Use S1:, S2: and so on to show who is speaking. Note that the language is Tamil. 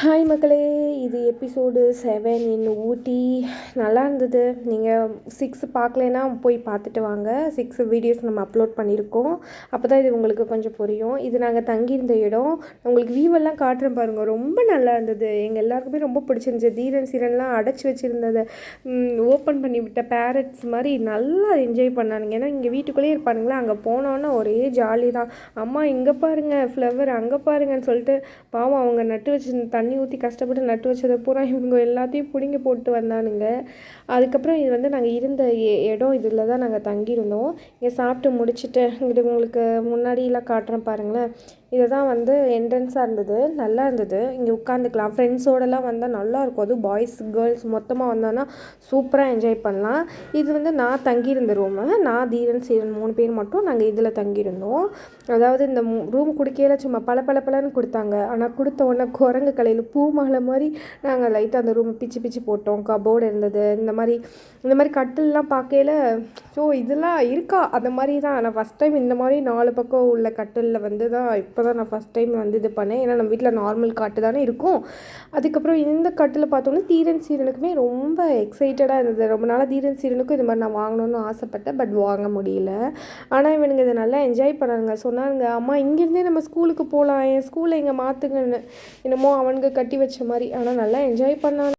S1: ஹாய் மக்களே, இது எபிசோடு 7 இன் ஊட்டி. நல்லா இருந்தது. நீங்கள் 6 பார்க்கலன்னா போய் பார்த்துட்டு வாங்க. 6 வீடியோஸ் நம்ம அப்லோட் பண்ணியிருக்கோம். அப்போ தான் இது உங்களுக்கு கொஞ்சம் புரியும். இது நாங்கள் தங்கியிருந்த இடம். உங்களுக்கு வியூவெல்லாம் காட்டுறேன் பாருங்கள். ரொம்ப நல்லா இருந்தது. எங்கள் எல்லாருக்குமே ரொம்ப பிடிச்சிருந்துச்சு. தீரன் சீரன்லாம் அடைச்சி வச்சுருந்ததை ஓப்பன் பண்ணி விட்ட பேரட்ஸ் மாதிரி நல்லா என்ஜாய் பண்ணானுங்க. ஏன்னா இங்கே வீட்டுக்குள்ளேயே இருப்பானுங்களா, அங்கே போனோன்னா ஒரே ஜாலி தான். அம்மா இங்கே பாருங்கள் ஃப்ளவர், அங்கே பாருங்கன்னு சொல்லிட்டு பாவம் அவங்க நட்டு வச்சு தண்ணி ஊற்றி கஷ்டப்பட்டு நட்டு வச்சதை பூரா இவங்க எல்லாத்தையும் பிடுங்கி போட்டு வந்தானுங்க. அதுக்கப்புறம் இது வந்து நாங்கள் இருந்த இடம் இதில் தான் நாங்கள் தங்கியிருந்தோம். இங்கே சாப்பிட்டு முடிச்சுட்டு இங்கிட்டு உங்களுக்கு முன்னாடியெல்லாம் காட்டுறேன் பாருங்களேன். இதை தான் வந்து என்ட்ரன்ஸாக இருந்தது. நல்லா இருந்தது. இங்கே உட்காந்துக்கலாம். ஃப்ரெண்ட்ஸோடலாம் வந்தால் நல்லாயிருக்கும். அதுவும் பாய்ஸ் கேர்ள்ஸ் மொத்தமாக வந்தோன்னா சூப்பராக என்ஜாய் பண்ணலாம். இது வந்து நான் தங்கியிருந்த ரூமு. நான் தீரன் சீரன் 3 பேர் மட்டும் நாங்கள் இதில் தங்கியிருந்தோம். அதாவது இந்த ரூம் குடிக்கையில் சும்மா பளபளன்னு கொடுத்தாங்க. ஆனால் கொடுத்த உடனே குரங்கு கலையில் பூ மாலை மாதிரி நாங்கள் லைட்டாக அந்த ரூம் பிச்சு பிச்சு போட்டோம். கபோர்டு இருந்தது. இந்த மாதிரி கட்டிலெலாம் பார்க்கையில் இதெல்லாம் இருக்கா அந்த மாதிரி தான். நான் ஃபஸ்ட் டைம் இந்த மாதிரி 4 பக்கம் உள்ள கட்டிலில் வந்து தான் இப்போ தான் நான் ஃபஸ்ட் டைம் வந்து இது பண்ணேன். ஏன்னா நம்ம வீட்டில் நார்மல் காட்டு தானே இருக்கும். அதுக்கப்புறம் இந்த கட்டில் பார்த்தோன்னா தீரன் சீரனுக்குமே ரொம்ப எக்ஸைட்டடாக இருந்தது. ரொம்ப நாளாக தீரன் சீரனுக்கும் இது மாதிரி நான் வாங்கணும்னு ஆசைப்பட்டேன். பட் வாங்க முடியல. ஆனால் இவனுங்க இதை நல்லா என்ஜாய் பண்ணானுங்க. சொன்னாங்க, அம்மா இங்கேருந்தே நம்ம ஸ்கூலுக்கு போகலாம், என் ஸ்கூலை இங்கே மாற்றுங்கன்னு. என்னமோ அவனுங்க கட்டி வச்ச மாதிரி. ஆனால் நல்லா என்ஜாய் பண்ணாங்க.